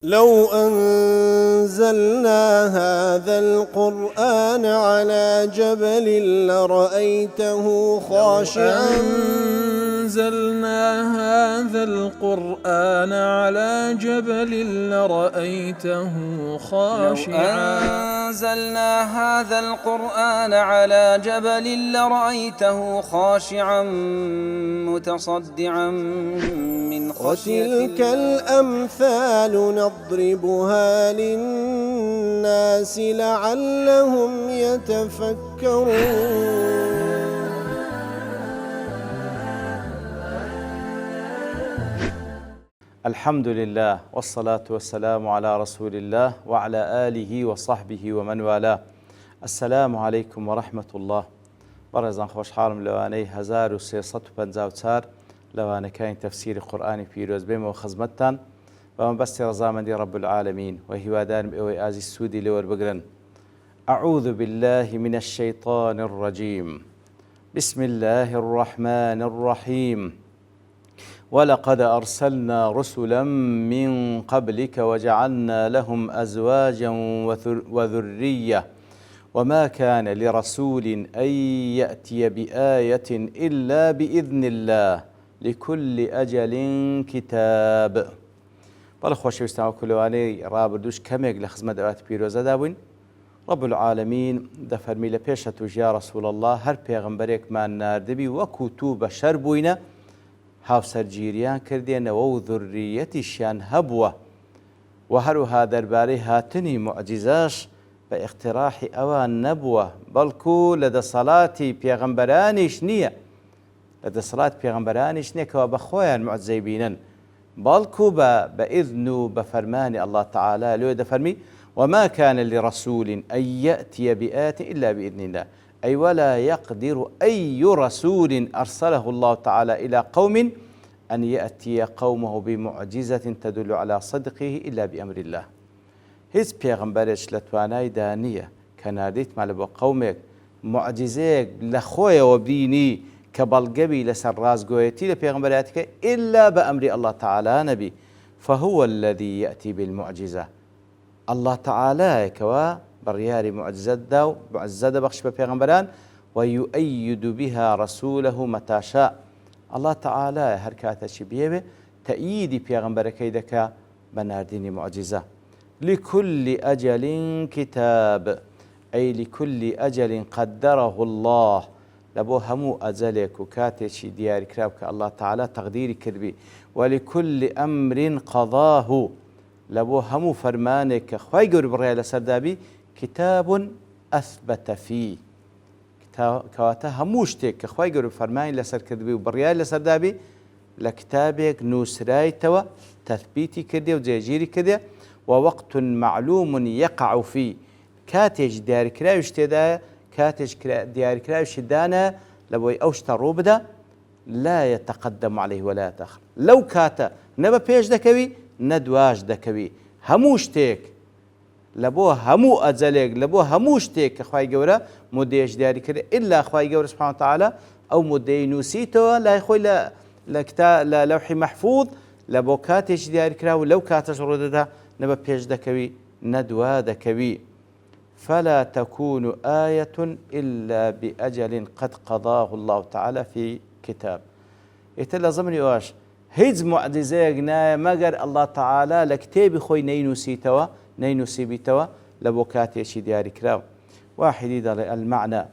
لو أنزلنا هذا القرآن على جبل لرأيته خاشعا أنزلنا هذا القرآن على جبل لرأيته خاشعا أنزلنا هذا القرآن على جبل لرأيته خاشعا متصدعا من خشية وتلك الأمثال نضربها للناس لعلهم يتفكرون. الحمد لله والصلاة والسلام على رسول الله وعلى آله وصحبه ومن والاه. السلام عليكم ورحمة الله. بەڕێزان خۆشحاڵم لەوانەی 1354 لەوانەکانی تەفسیری قورئانی پیرۆز بێمەوە خزمەتتان بەمە بەستی ڕەزامەندی رب العالمین و هیوادارم ئێوەی ئازیز سوودی لێوەربگرن. أعوذ بالله من الشيطان الرجيم. بسم الله الرحمن الرحيم. ولقد أرسلنا رسلا من قبلك وجعلنا لهم أزواجا وذرية وما كان لرسول أن يأتي بآية إلا بإذن الله لكل أجل كتاب. بەڵێ خۆشەویستان کولەوانەی ڕابردووش کەمێک لە خزمەت ئەوات پیرۆزەدا بووین. رب العالمین دەفەرمی لە پێشە توش یا رسول الله هەر پێغەمبەرێکمان ناردبی وەکو تو بەشەر بووینە هاوسەرگیریان کردێنەوە و ذورریەتیشیان هەبووە و هەروها دەربارەی هاتنی موعجزەش بە ئیختراحی ئەوان نەبووە بەڵکو لە دەسەڵاتی پێغەمبەرانیش نییە کەوا بە خۆیان موعجزەی بینن بەڵکو بە ئیذن و بە فەرمانی الله تعالى لێ دەفەرمی وما كان لرسول أن يأتي بآية إلا بإذن الله أي ولا يقدر أي رسول أرسله الله تعالى إلى قوم أن يأتي قومه بمعجزة تدل على صدقه إلا بأمر الله. هیچ پێغەمبەرێک لە توانایدا نییە کە ناردیتمان بۆ قەومێک معجزەیەک لە خۆیەوە بینی کە بەڵگەبی لەسەر ڕاستگۆیەتی لە پێغەمبەرەکە إلا بأمر الله تعالى نبي فهو الذي يأتي بالمعجزة. الله تعالى كوا بڕیاری معجزەتدا و معجزە دەبەخشێت بە پێغەمبەران ويؤيد بها رسوله متى شاء. الله تعالى هەر کاتێکی بێوێ تەئییدی پێغەمبەرەکەی دەکا بە ناردنی معجزە. لكل أجل كتاب أي لكل أجل قدره الله لبو همو أجلك وكاتشي ديار كرابك الله تعالى تقديري كربي ولكل أمر قضاه لبو همو فرمانك خواهي قرب الرئي لسردابي كتاب أثبت فيه كواتا هموشتك خواهي قرب فرماني لسر كربي وبالرئي لسردابي لكتابك نوسراي توا تثبيتي كردي وزيجيري كردي ووقت معلوم يقع فيه كاتج دياري كراوش تدا كاتج دياري كراوش دانا لبوي أوشتا روبدا لا يتقدم عليه ولا يتأخر. لو كاتا نبا بيش دكوي ندواج دكوي هموشتك لبو همو أزلق لبو هموشتك خواهي قورا مديش دياري كرا إلا خواهي قورا سبحانه وتعالى أو مدي نوسيتو لا يخوي لا لوحي محفوظ لبو كاتج دياري كراو لو كاتج رددا نبا بيش دكوي ندوا دكوي فلا تكون آية إلا بأجل قد قضاه الله تعالى في كتاب. يتلا زمني واش هيز معجزة جنا مجر الله تعالى لكتاب خوي نينوسي بيتوا لبوكاتي شي دياري كراو. واحد يدل المعنى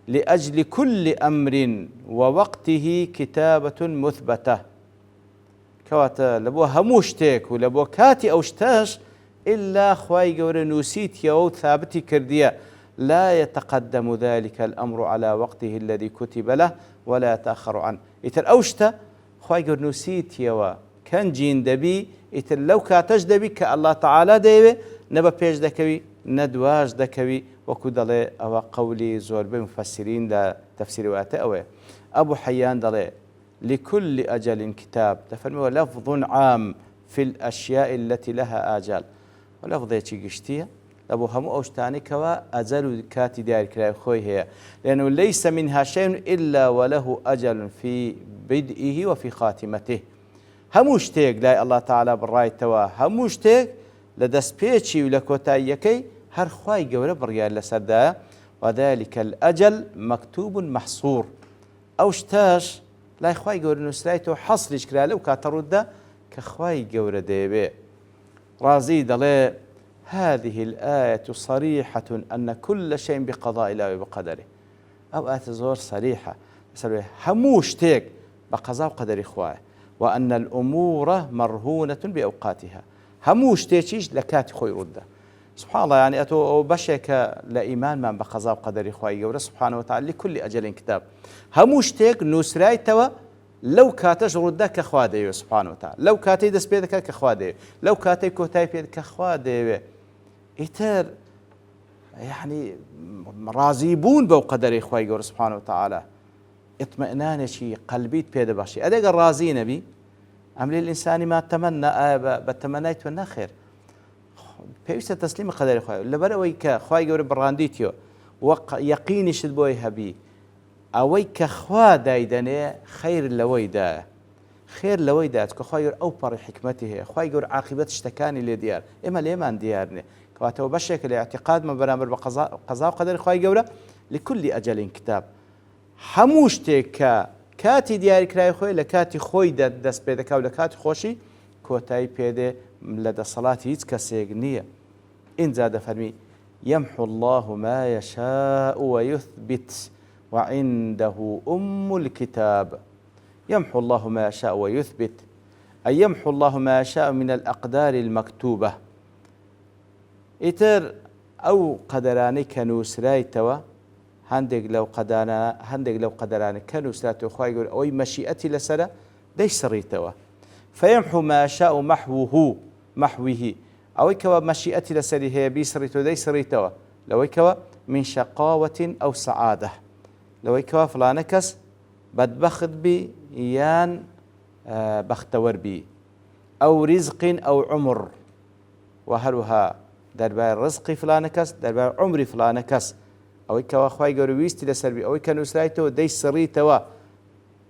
لأجل كل أمر ووقته كتابة مثبتة كواتا لبو هموشتك ولبو كاتي أوشتاش إلا خواي قور نوسيت يو ثابتي كردية لا يتقدم ذلك الأمر على وقته الذي كتب له ولا يتأخر عنه. إتر أوشتا خواي قور نوسيت يو كان جين دبي إتر لو كاتج دبي كالله تعالى ديبي نبا بيج دكوي ندواج دكوي وكو دلي أو قولي زور بمفسرين لا تفسير واتأوي. أبو حيان دلي لكل أجل كتاب تفرموا لفظ عام في الأشياء التي لها آجال ولفظ يتي قشتية لابو همو أوشتاني كوا أجل كاتي ديار كراي خوي هي لأنه ليس منها شيء إلا وله أجل في بدئه وفي خاتمته هەموو شتێک لای ئەڵڵا تەعالا بڕایتەوە، هەموو شتێک لە دەستپێچی و لە کۆتاییەکەی هەر خوای گەورە بڕیار لەسەردایە. وذلك الأجل مكتوب محصور، ئەو شتاش لای خوای گەورە نووسرایتەوە، حەسریش کرا لەو کاتە ڕوودا کە خوای گەورە دەیەوێ. رازي دەڵێ هذه الآية صريحة أن كل شيء بقضاء الله وبقدره. أو آية زور صريحة همو شتێک بقضاء وقدر خواه، وأن الأمور مرهونة بأوقاتها، همو شتێکیش لە کاتی خۆی ڕوودا. سبحان الله، يعني أتو بەشێکە لە ئیمانمان بە قەزا و قەدەری خوای گەورە سبحانه وتعالى لكل أجل كتاب، همو شتێک نووسرایتەوە لەو کاتەش ڕوودا کە خوا دەیەوێ سبحانه وتعالى، لەو کاتەی دەست پێ دەکات کە خوا دەیەوێ، لەو کاتەی کۆتایی پێ کە خوا دەیەوێ. ئیتر يعني ڕازی بوون بەو قەدەری خوای گەورە سبحانه وتعالى اطمئنانێکی قەلبیت پێ دەبەخشی. ئەگەر ڕازی نەبی ئەم لێ الإنسانی ما تەمەنا، بە تەمەنای تۆ نەخێر، پێویستە تەسلیمی قەدەری خوای لەبەر ئەوەی کە خوای گەورە بڕاندیتیەوە و یەقینیشت بۆی هەبی، ئەوەی کە خوا دایدەنێ خەیر لەوەیدایە، خێر لەوەیدات کە خوای گەورە ئەو پەڕی حکمەتی هەیە، خوای گەورە عاقبەت شتەکانی لێ دیار، ئێمە لێمان دیار نییە. کەواتەوە بەشێکە لە اعتقادمە بەرامبەر بە قەزا و قەدەری خوای گەورە لكل أجل كتاب، هەموو شتێک کە کاتی دیاریکرای خۆی لە کاتی خۆی دەست پێ دەکا و لە کاتی خۆشی کۆتایی پێدێ، لە دەسەڵاتی هیچ کەسێک نییە. ئینجا دەفەرمی يمحو الله ما يشاء ويثبت وعنده أم الكتاب. يمحو الله ما يشاء ويثبت، أي يمحو الله ما يشاء من الأقدار المكتوبة. ئیتر ئەو قەدەرانەی کە نووسرایتەوە هەندێک لەو قەدەرانە کە نووسراتەوە خوای گەورە ئەوەی مەشیئەتی لەسەرە دەیسڕیتەوە. فيمحو ما يشاء محوه، ئەوەی کەوە مەشیئەتی لەسەری هەیە بیسڕیتەوە دەیسڕیتەوە، لەوەی کەوە من شقاوة أو سعادة، لەوەی کەوە فلانە کەس بەدبەخت بی یان بەختەوەر بی، ئەو رزق أو عمر، و هەروها دەربارەی ڕزقی فلانە کەس، دەربارەی عمری فلانە کەس، ئەوەی کەوا خوای گەورە ویستی لەسەربی، ئەوەی کە نووسرایتەوە دەیسڕیتەوە،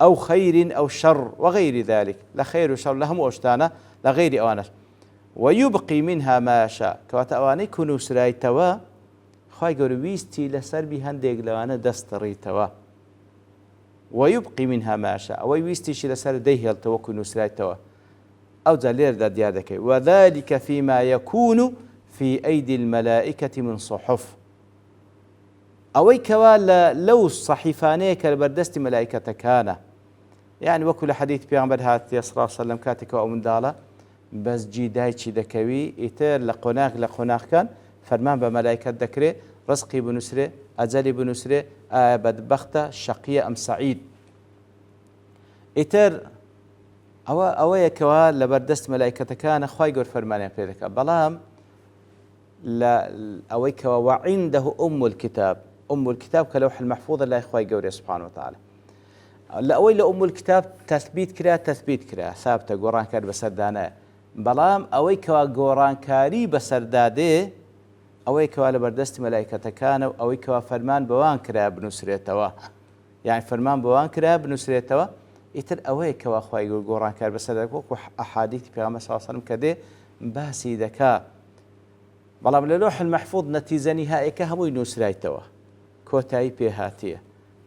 ئەو خەیر ئەو شەڕ وغەیری ذلك، لە خەیر و شەڕ لە هەموو ئەو لە غەیری ئەوانەش. ويبقي منها ما يشاء، کەواتە ئەوانەی کە نووسرایتەوە خوای گەورە ویستی لەسەربی هەندێک لەوانە دەستڕیتەوە. ويبقي منها ما يشاء، ئەوەی ویستیشی لەسەر دەیهێڵتەوە وەکو نووسرایتەوە. ئەو جا لێردا دیار دەکەی وذلك فيما يكون في أيدي الملائكة من صحف، ئەوەی کەوا لەو سەحیفانەیە کە لەبەردەستی مەلایکەتەکانە، یعنی وەکو لە حەدیث پێغەمبەر هاتیە صلی الله علیه وسلم کاتێکەوە ئەو منداڵە بەسجی دایکی دەکەوی، ئیتر لە قۆناغەکان فەرمان بە مەلایکەت دەکرێ ڕزقی بنووسرێ، ئەجەلی بنووسرێ، ئایا بەدبەختە شەقیە ئەم سەعید. ئیتر ئەوەیەکەوە لەبەردەست مەلایکەتەکانە خوای گەورە فەرمانیان پێ دەکات. بەڵام ئەوەی کەوە وعنده أم الكتاب، أم الكتاب کە لەوح المەحفوظە لای خوای گەورە سبحانه وتعالى، لە ئەوەی لە أم الكتاب تەثبیت کرا ثابتە گۆڕانکار بەسەردانایە. بەڵام ئەوەی کەوا گۆڕانکاری بەسەردادێ ئەوەی کەوا لەبەردەستی مەلایکەتەکانە و ئەوەی کەوا فەرمان بەوان کرا بنووسرێتەوە، یعنی فەرمان بەوان کرا بنووسرێتەوە، ئیتر ئەوەیە کەوا خوای گەورە گۆڕانکار بەسەردادێ وەکو ئەحادیثی پێغەمبەر صلی الله علیه وسلم کە دێ باسی دەکا. بەڵام لە لۆح المەحفوظ نەتیجە نیهائیەکە هەمووی نووسرایتەوە، کۆتایی پێهاتیە.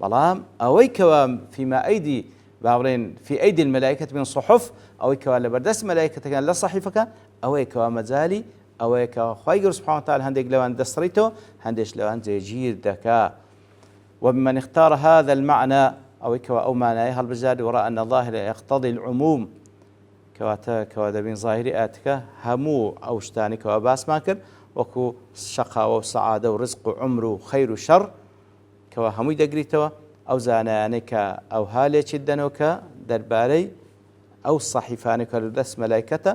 بەڵام ئەوەی کەوا فيما أيدي باڵێن في أيدي الملائكة من صحف، ئەوەی کەوا لەبەردەست مەلایکەتەکان لە سەحیفەکان، ئەوەیە کەوا مەجالی ئەوەیە کەوا خوای گەورە سبحانه وتعالى هەندێک لەوان دەسڕیتەوە، هەندێک لەوان جێگیر دەکا. ومن اختار هذا المعنى، ئەوەی کەوا ئەو مانایە هەڵبژاردی وراء أن الظاهر يقتضي العموم، کەوا دەبین ظاهری ئاەتەکە هەموو ئەو شتانی کەوا باسمان کرد وەکو شەقاوە و سەعادە و ڕزق و عمر و خەیر و شەڕ کەوا هەمووی دەگریتەوە. ئەو زانایانەی کە ئەو هالێکی دەنەوە کە دەربارەی ئەو سەحیفانەی کە لەدەست مەلایکەتە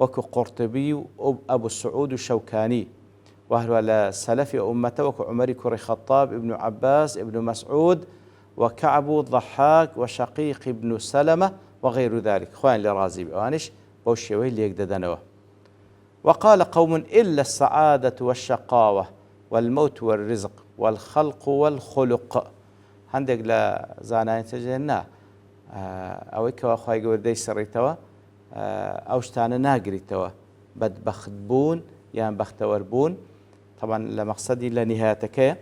وەکو قورتبی و ئەبو سعود و شەوکانی، و هەروە لە سەلەفی ئومەتە وەکو عومەری کوڕی خەتاب، ابن عباس، ابن مسعود، وكعب ضحاك وشقيق بن سلمة وغير ذلك، خوان لرازي بأوانش بوشيوي ليك ددنوه. وقال قوم إلا السعادة والشقاوة والموت والرزق والخلق والخلق، هندق لا زانين تجينا أويك وأخوي قول دي سريتوا ئەو شتانە ناگریتەوە بەدبەخت بوون یان بەختەوەر بوون طبعا لە مەقسەدی لە نهایەتەکەیە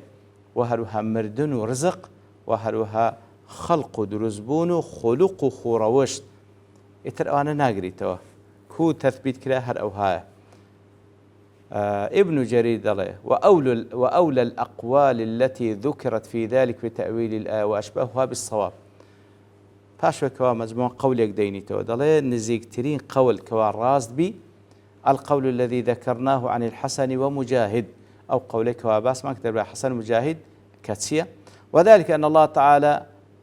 و هەروەها مردن و ڕزق و هەروەها خەڵق و دروستبوون و خولوق و خوڕەوەشت ئیتر ئەوانە ناگریتەوە کو تەثبیت کرا هەر ئەوهایە. ابن جرير دڵێ وأولى الأقوال التي ذكرت في ذلك في تأويل الآية وأشباهها بالصواب. پاشوەکەوە مەجموع قولێک دەینیتەوە دەڵێ نزیکترین قول کەوا ڕاست بی القول الذي ذكرناه عن الحسن ومجاهد أو قولك واباس ما كتب حسن مجاهد كتسية وذلك أن الله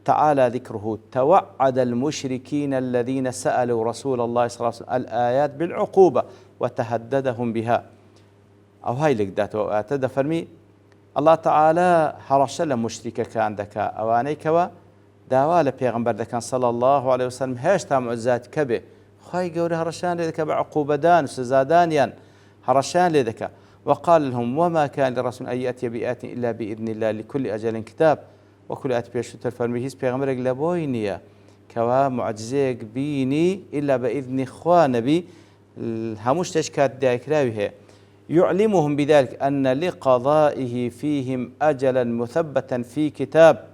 تعالى ذكره توعد المشركين الذين سألوا رسول الله صلى الله عليه وسلم الآيات بالعقوبة وتهددهم بها أو هاي لك داتو آتد فرمي الله تعالى حرش لمشركة كان دكا أوانيكوا داوال پیغمبر دكان صلى الله عليه وسلم هاشتا معزات كبه خواهي قولي هرشان لذكا بعقوبة دان وسزادانيا هرشان لذكا وقال لهم وما كان لرسول أن يأتي بآيات إلا بإذن الله لكل أجل كتاب وكل آيات بيشتر الفرمي هيس پیغمبرك لبوينيا كوا معجزيك بيني إلا بإذن إخوة نبي هموش تشكات دايكراوي يعلمهم بذلك أن لقضائه فيهم أجلا مثبتا في كتاب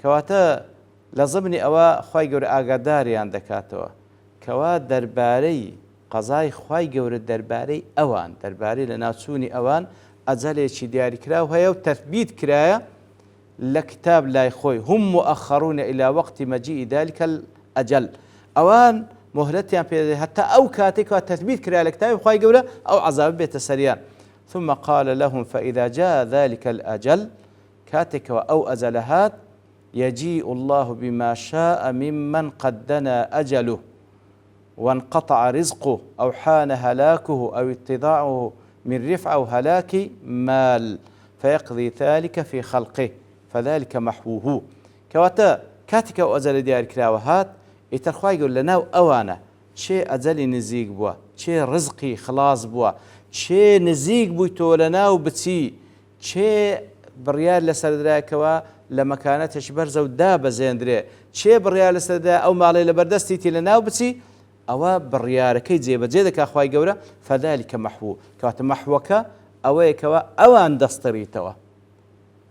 كواتا لزمني أوا خواهي قول آقاداري عن دكاتوا كوا درباري قضاي خواهي قول الدرباري أوان درباري لناسوني أوان أجلي شي دياري كراو هيا وتثبيت كرايا لكتاب لا يخوي هم مؤخرون إلى وقت مجيء ذلك الأجل أوان مهلتيان في حتى أو كاتك وتثبيت كرايا لكتاب خواهي قول أو عذاب بيت سريان ثم قال لهم فإذا جاء ذلك الأجل كاتك أو أزلهات يجيء الله بما شاء ممن قد دنا أجله وانقطع رزقه أو حان هلاكه أو اتضاعه من رفع أو هلاك مال فيقضي ذلك في خلقه فذلك محوه كواتا كاتك وأزل ديار كراوهات يترخوا يقول لنا أوانا شيء أزل نزيق بوا شيء رزقي خلاص بوا شيء نزيق بويتو لنا وبتسي شيء بريال لسردراكوا لما كانت برزة ودابة زيندري شيء بريال سدا أو مالي لبردستي تلنا وبتي أو بريال كي زيبة زيدك أخوي جورا فذلك محو كوات محوك أويكوا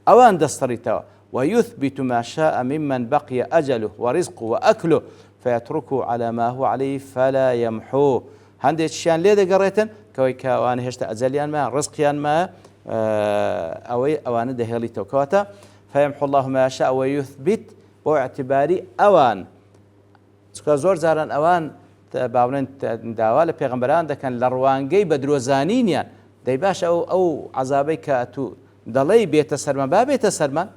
أوان دستريتوا ويثبت ما شاء ممن بقي أجله ورزقه وأكله فيتركه على ما هو عليه فلا يمحوه هندي الشيان ليه قريتن كوي كوان هشت أزليان ما رزقيان ما أوان دهيلي توكواتا فيمحو الله ما يشاء ويثبت باعتباري أوان زور زاران أوان باونن داوال پیغمبران دكان لروانجي بدروزانين يعني داي باش أو عذابي كاتو دلي بيت سرمان بابيت سرمان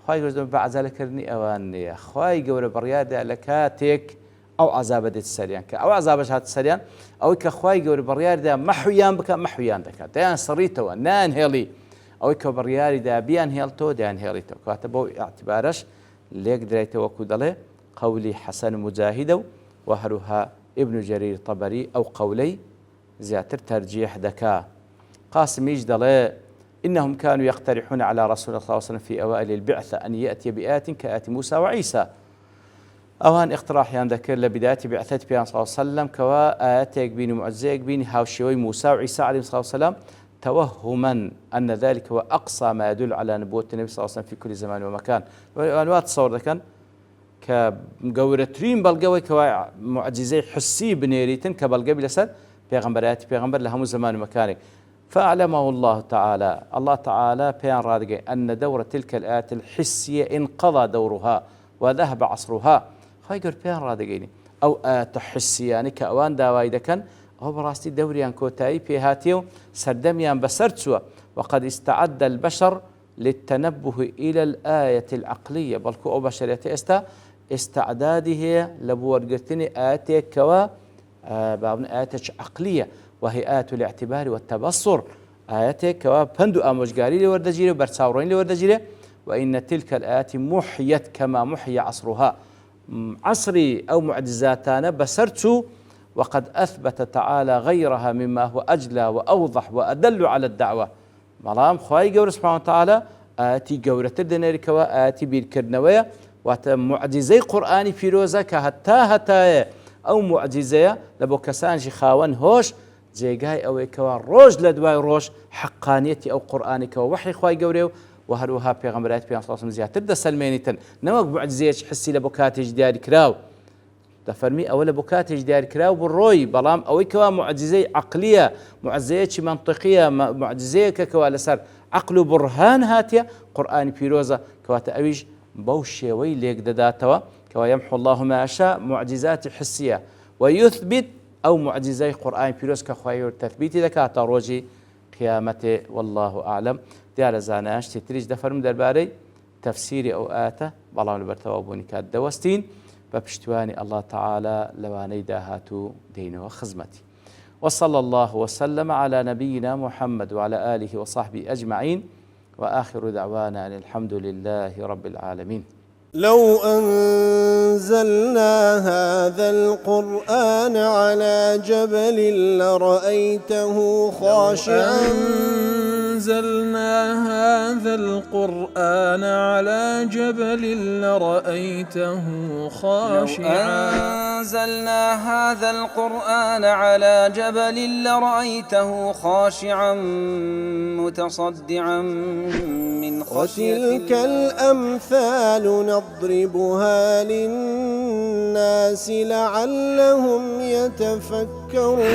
خواهي قرد بعزالة كرني أوان خواهي قول بريادة لكاتك أو عذاب ديت السريان أو عذاب شهات السريان أو كخواهي قول بريادة محويان بك محويان دكا ديان صريتوا نان هيلي أو كبرياري دا بيان هيلتو ديان هيلتو كاتبو اعتبارش ليك دريتو وكودله قولي حسن مجاهد وهروها ابن جرير طبري أو قولي زياتر ترجيح دكا قاسم يجدله إنهم كانوا يقترحون على رسول الله صلى الله عليه وسلم في أوائل البعثة أن يأتي بآيات كآيات موسى وعيسى أوان اقتراح ذكر لبداية بعثة بيان صلى الله عليه وسلم كوا آياتك بين معزيك بين هاوشيوي موسى وعيسى عليه الصلاة والسلام توهما أن ذلك هو أقصى ما يدل على نبوة النبي صلى الله عليه وسلم في كل زمان ومكان وأنواع تصور ذكر كمقورترين بلقوي كوا معجزي حسي بنيريتن كبلقى بلسد بيغمبر لهم زمان ومكان فأعلمه الله تعالى بيان رادقي أن دور تلك الآيات الحسية انقضى دورها وذهب عصرها خايقر بيان رادقيني أو آيات حسية يعني كأوان داوايدا كان أو براستي دوريان كوتاي في هاتيو سردميان بسرتسوا وقد استعد البشر للتنبه إلى الآية العقلية بل كو بشرية استعداده لبورقتني آياتي كوا بابن آيات عقلية وهي آيات الاعتبار والتبصر آياتي كوا بندو آموشقاري لوردجيري وبرساورين لوردجيري وإن تلك الآيات محيت كما محي عصرها عصري أو معجزاتنا بسرتسو وقد أثبت تعالى غيرها مما هو أجلى وأوضح وأدل على الدعوة ملام خواهي قول سبحانه وتعالى آتي قولة الدنيا كوا آتي بالكرنوية ومعجزي قرآني في روزة كهتا ئەو معجزەیە لە بۆ کەسانشی خاوەن هۆش جێگای ئەوەیەکەوە ڕۆژ لە دوای ڕۆژ حەقانیەتی ئەو قورئانێکەوە وحی خوای گەورەیە و هەروەها پێغەمبەرایەتی پێغەمبەر زیاتر دەسەلمێنیتن نەوەک معجزەیەکی حسی لە بۆ کاتێک دیاری کراو دەفەرمی ئەوە لە بۆ کاتێک دیاری کراو بڕۆی بەڵام ئەوەی کەوا معجزەی عەقلیە معجزەیەکی منطقیە معجزەیەکەکەوا لەسەر عەقل و بورهان هاتیە قورئانی پیرۆزە کەواتە ئەویش بەو شێوەی لێک دەداتەوە کەوا یەمحو الله ما یەشاء معجزاتی حسیە ويثبت أو معجزة قرآن بيروس كخوي تثبيتي ذكاء روجي قيامته والله أعلم ديال زاناش تتريج دفرم درباري تفسيري أو آتا بالله البرتوابوني كاد دوستين ببشتواني الله تعالى لواني داهاتو دينه وخزمتي وصلى الله وسلم على نبينا محمد وعلى آله وصحبه أجمعين وآخر دعوانا أن الحمد لله رب العالمين. لو أنزلنا هذا القرآن على جبل لرأيته خاشعا أنزلنا هذا القرآن على جبل لرأيته خاشعا أنزلنا هذا القرآن على جبل لرأيته خاشعا متصدعا من خشية وتلك الأمثال نضربها للناس لعلهم يتفكرون